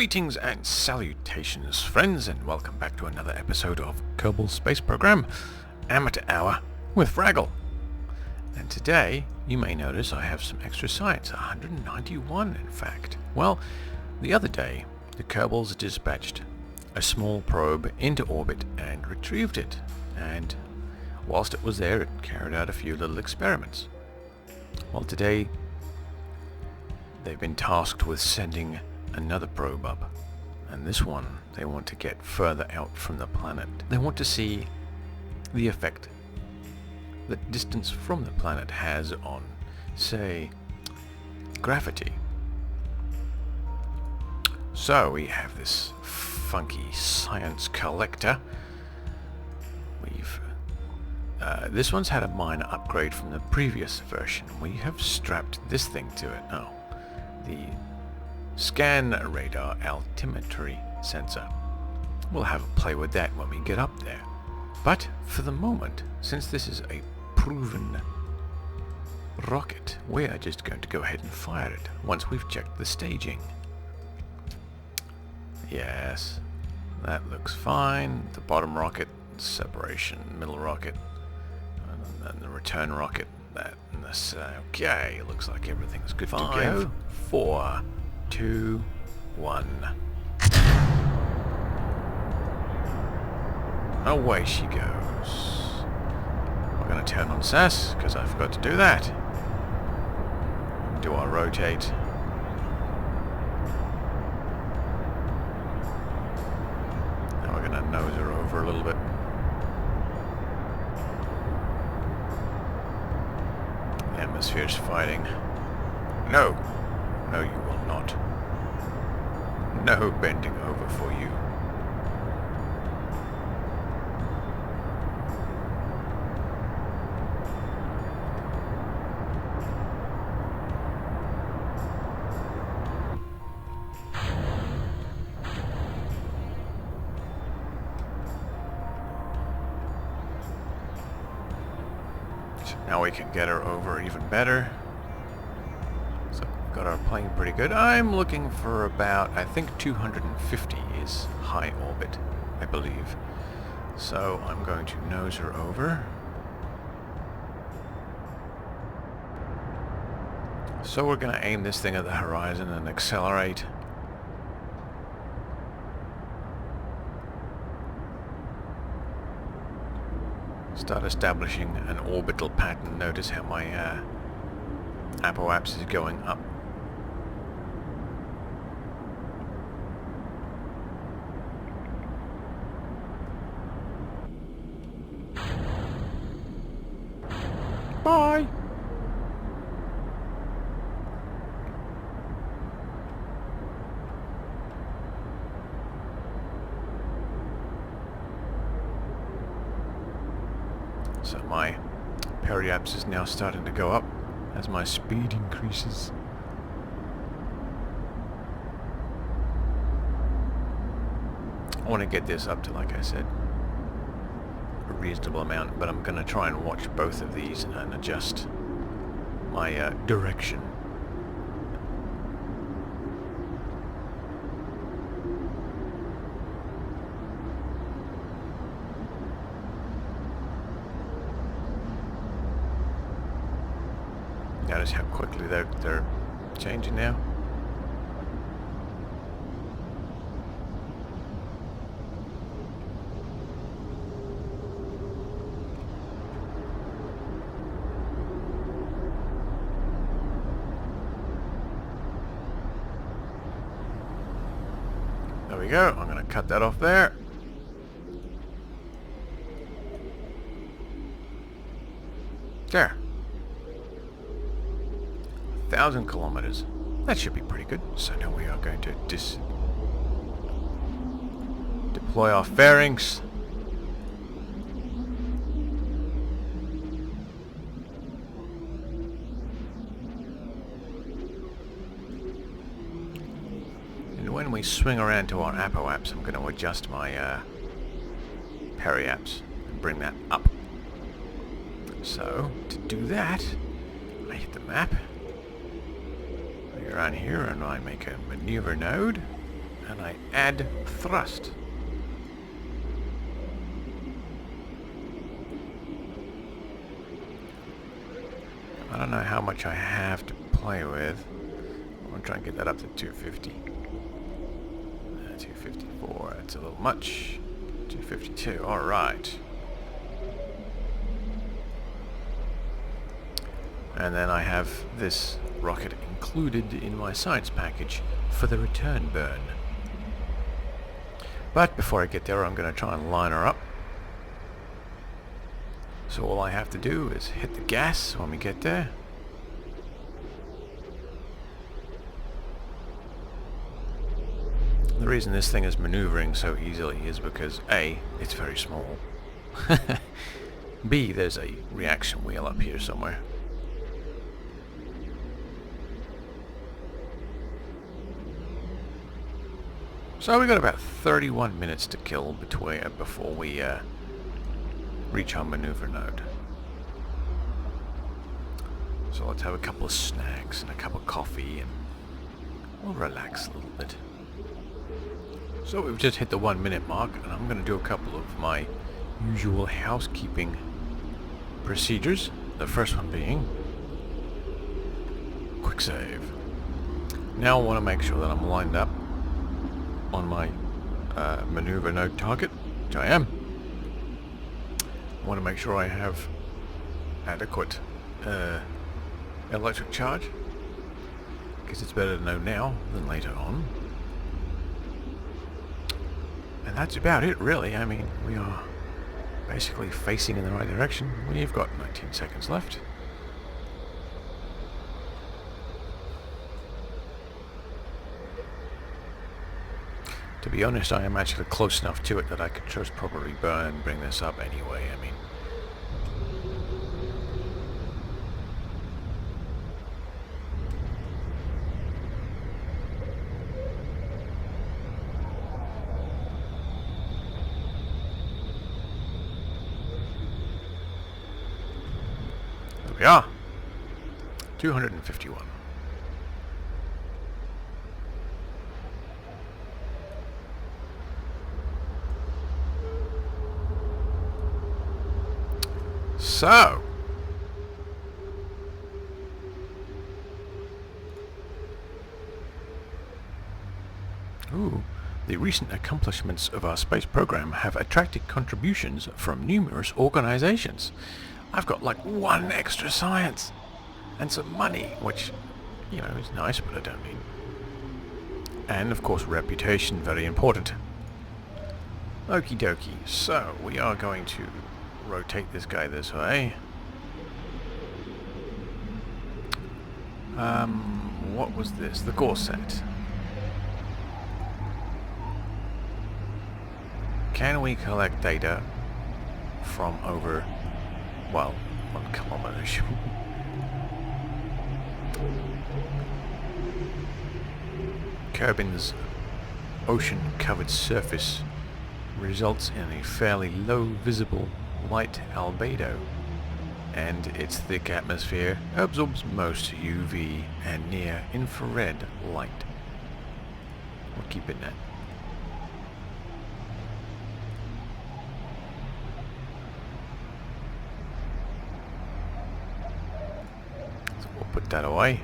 Greetings and salutations, friends, and welcome back to another episode of Kerbal Space Program, Amateur Hour with Fraggle. And today, you may notice I have some extra science, 191 in fact. Well, the other day, the Kerbals dispatched a small probe into orbit and retrieved it, and whilst it was there, it carried out a few little experiments. Well, today, they've been tasked with sending another probe up, and this one they want to get further out from the planet. They want to see the effect that distance from the planet has on, say, gravity. So we have this funky science collector. This one's had a minor upgrade from the previous version. We have strapped this thing to it now. The Scan Radar Altimetry Sensor. We'll have a play with that when we get up there. But for the moment, since this is a proven rocket, we are just going to go ahead and fire it once we've checked the staging. Yes, that looks fine. The bottom rocket, separation, middle rocket, and the return rocket. That and this. Okay, looks like everything's good to go. 4, 2, 1. Away she goes. We're going to turn on SAS, because I forgot to do that. Do our rotate. Now we're going to nose her over a little bit. The atmosphere's fighting. No! No, you will not. No bending over for you. So now we can get her over even better. Got our plane pretty good. I'm looking for about, I think 250 is high orbit, I believe. So I'm going to nose her over. So we're going to aim this thing at the horizon and accelerate. Start establishing an orbital pattern. Notice how my apoapse is going up. Bye! So my periapse is now starting to go up as my speed increases. I want to get this up to, like I said, a reasonable amount, but I'm going to try and watch both of these and adjust my direction. Notice how quickly they're changing now. There we go. I'm going to cut that off there. There. 1,000 kilometers. That should be pretty good. So now we are going to deploy our fairings. And when we swing around to our apoapse, I'm going to adjust my periapse and bring that up. So, to do that, I hit the map. Around here, and I make a maneuver node, and I add thrust. I don't know how much I have to play with. I'm going to try and get that up to 250. 254, that's a little much. 252, alright. And then I have this rocket included in my science package for the return burn. But before I get there, I'm going to try and line her up. So all I have to do is hit the gas when we get there. The reason this thing is maneuvering so easily is because A, it's very small. B, there's a reaction wheel up here somewhere. So we got about 31 minutes to kill before we reach our maneuver node. So let's have a couple of snacks and a cup of coffee and we'll relax a little bit. So we've just hit the 1 minute mark and I'm going to do a couple of my usual housekeeping procedures. The first one being quick save. Now I want to make sure that I'm lined up on my maneuver node target, which I am. I want to make sure I have adequate electric charge, because it's better to know now than later on. And that's about it, really. I mean, we are basically facing in the right direction. We've got 19 seconds left. To be honest, I am actually close enough to it that I could just probably bring this up anyway. I mean, there we are. 251. So, the recent accomplishments of our space program have attracted contributions from numerous organizations. I've got like 1 extra science and some money, which, you know, is nice, but I don't need. And of course reputation, very important. Okie dokie, so we are going to rotate this guy this way. What was this? The Gorset. Can we collect data from over, well, 1 kilometer? Kerbin's ocean-covered surface results in a fairly low visible light albedo, and its thick atmosphere absorbs most UV and near-infrared light. We'll keep it that. So we'll put that away.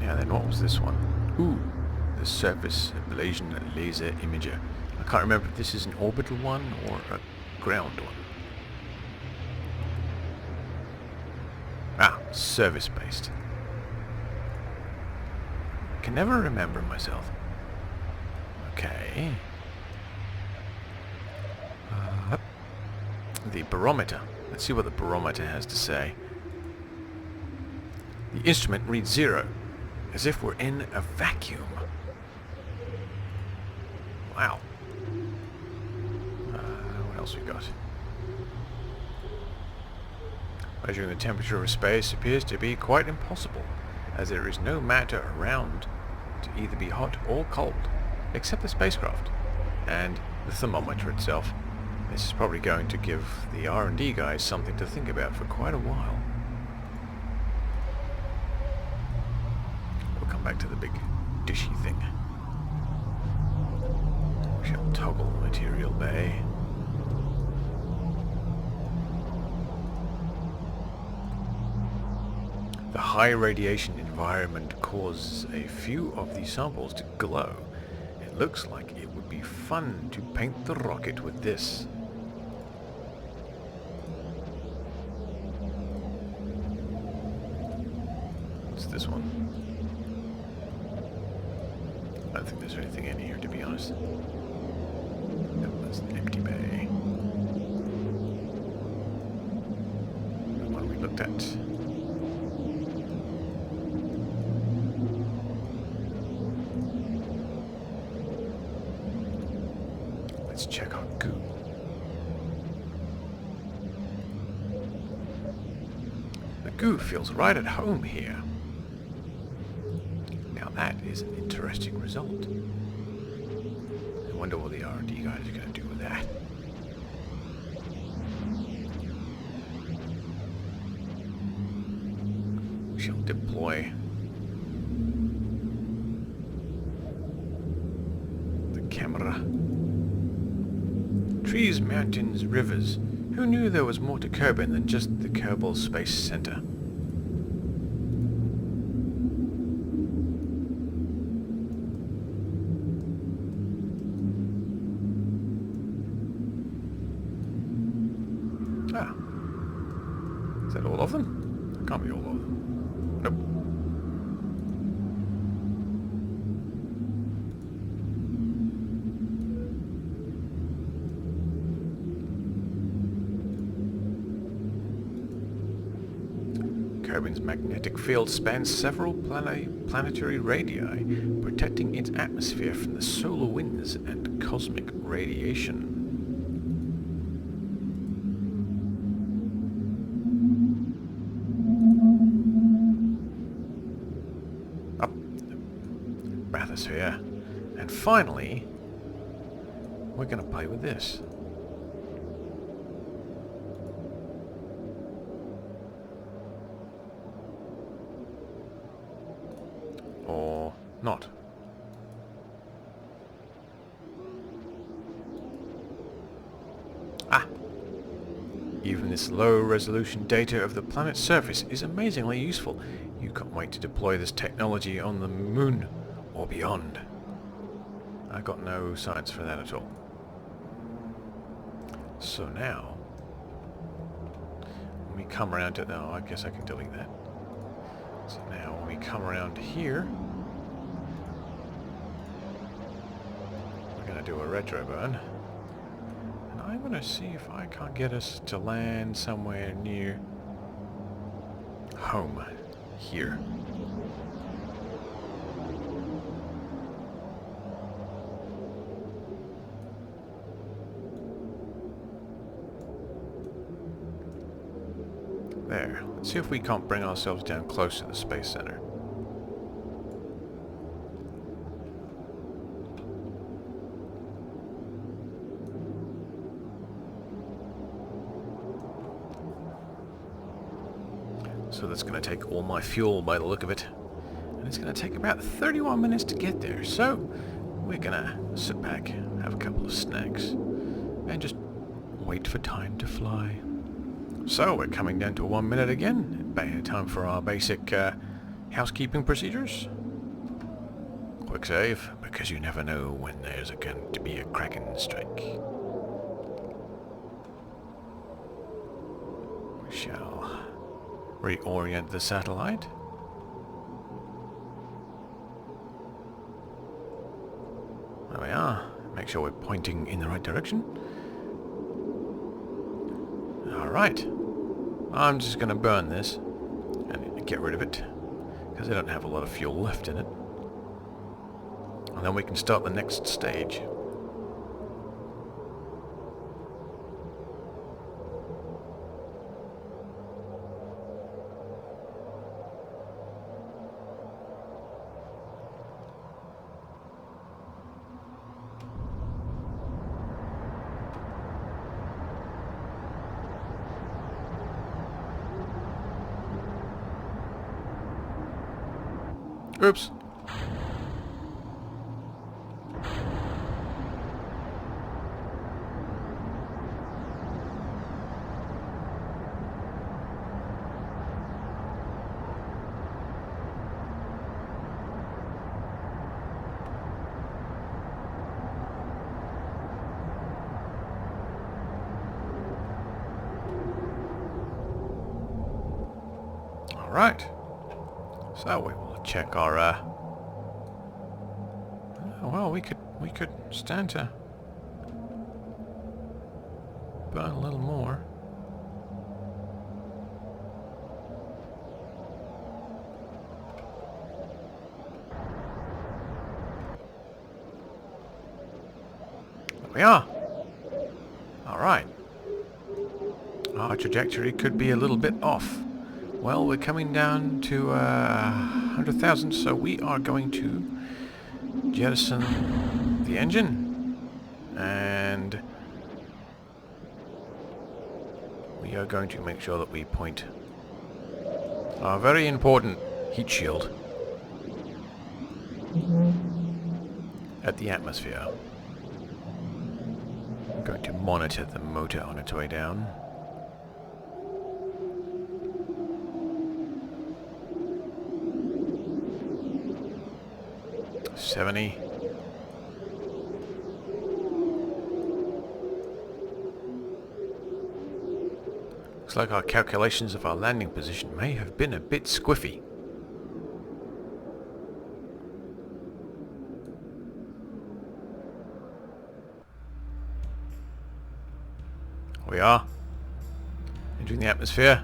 Now then, what was this one? Ooh, the surface ablation laser imager. I can't remember if this is an orbital one or a ground one. Ah, service-based. Can never remember myself. Okay. The barometer. Let's see what the barometer has to say. The instrument reads 0, as if we're in a vacuum. Wow. What else we got? Measuring the temperature of space appears to be quite impossible, as there is no matter around to either be hot or cold, except the spacecraft and the thermometer itself. This is probably going to give the R&D guys something to think about for quite a while. back to the big dishy thing. We shall toggle material bay. The high radiation environment causes a few of the samples to glow. It looks like it would be fun to paint the rocket with this. What's this one? I don't think there's anything in here, to be honest. That was an empty bay. The one we looked at. Let's check our goo. The goo feels right at home here. Now that is an interesting result. I wonder what the R&D guys are going to do with that. We shall deploy the camera. Trees, mountains, rivers. Who knew there was more to Kerbin than just the Kerbal Space Center? Ah. Is that all of them? Can't be all of them. Nope. Kerbin's magnetic field spans several planetary radii, protecting its atmosphere from the solar winds and cosmic radiation. Up, bathysphere, and finally, we're going to play with this. Or not. Ah! Even this low-resolution data of the planet's surface is amazingly useful. You can't wait to deploy this technology on the moon or beyond. I got no science for that at all. So now, when we come around to... Oh, I guess I can delete that. So now when we come around here, we're going to do a retro burn. And I'm going to see if I can't get us to land somewhere near home here. There. Let's see if we can't bring ourselves down close to the Space Center. So that's going to take all my fuel by the look of it. And it's going to take about 31 minutes to get there. So we're going to sit back, have a couple of snacks, and just wait for time to fly. So we're coming down to 1 minute again. Time for our basic housekeeping procedures. Quick save, because you never know when there's going to be a Kraken strike. We shall reorient the satellite. There we are. Make sure we're pointing in the right direction. Alright. I'm just going to burn this and get rid of it, because I don't have a lot of fuel left in it. And then we can start the next stage. Oops, Alright. So we will check our well, we could stand to burn a little more. There we are. Alright. Our trajectory could be a little bit off. Well, we're coming down to 100,000, so we are going to jettison the engine, and we are going to make sure that we point our very important heat shield at the atmosphere. I'm going to monitor the motor on its way down. $70. Looks like our calculations of our landing position may have been a bit squiffy. We are entering the atmosphere.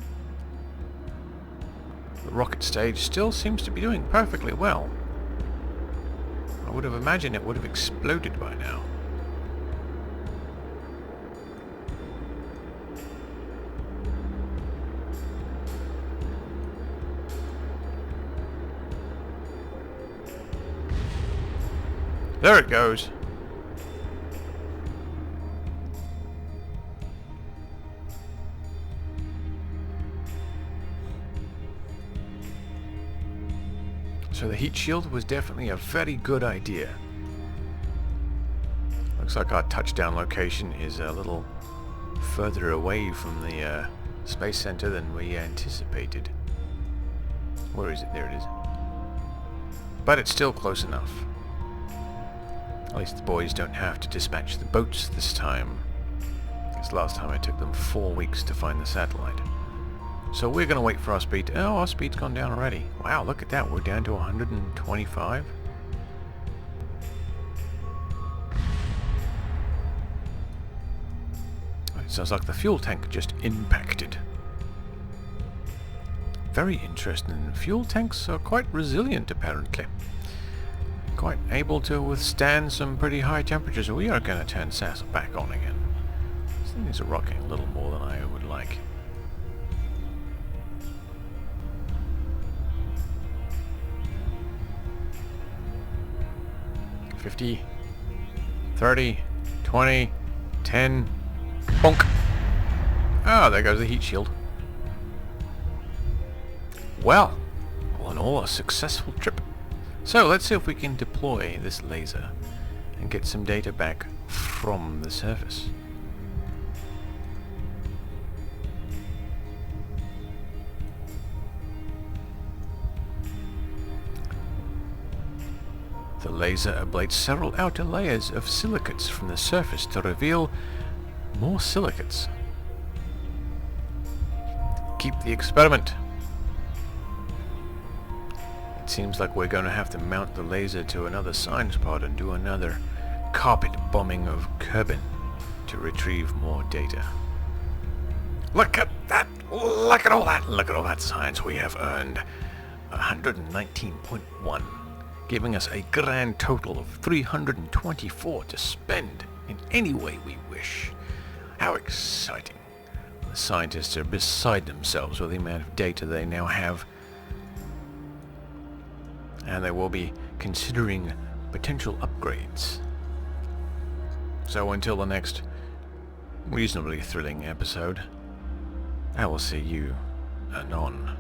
The rocket stage still seems to be doing perfectly well. I would have imagined it would have exploded by now. There it goes. So the heat shield was definitely a very good idea. Looks like our touchdown location is a little further away from the space center than we anticipated. Where is it? There it is. But it's still close enough. At least the boys don't have to dispatch the boats this time. Because last time it took them 4 weeks to find the satellite. So we're going to wait for our speed. Oh, our speed's gone down already. Wow, look at that. We're down to 125. It sounds like the fuel tank just impacted. Very interesting. Fuel tanks are quite resilient, apparently. Quite able to withstand some pretty high temperatures. We are going to turn SAS back on again. These things are rocking a little more than I would like. $50, $30, $20, $10, bonk. Ah, there goes the heat shield. Well, all in all, a successful trip. So let's see if we can deploy this laser and get some data back from the surface. The laser ablates several outer layers of silicates from the surface to reveal more silicates. Keep the experiment. It seems like we're going to have to mount the laser to another science pod and do another carpet bombing of Kerbin to retrieve more data. Look at that! Look at all that! Look at all that science we have earned. 119.1. Giving us a grand total of 324 to spend in any way we wish. How exciting. The scientists are beside themselves with the amount of data they now have. And they will be considering potential upgrades. So until the next reasonably thrilling episode, I will see you anon.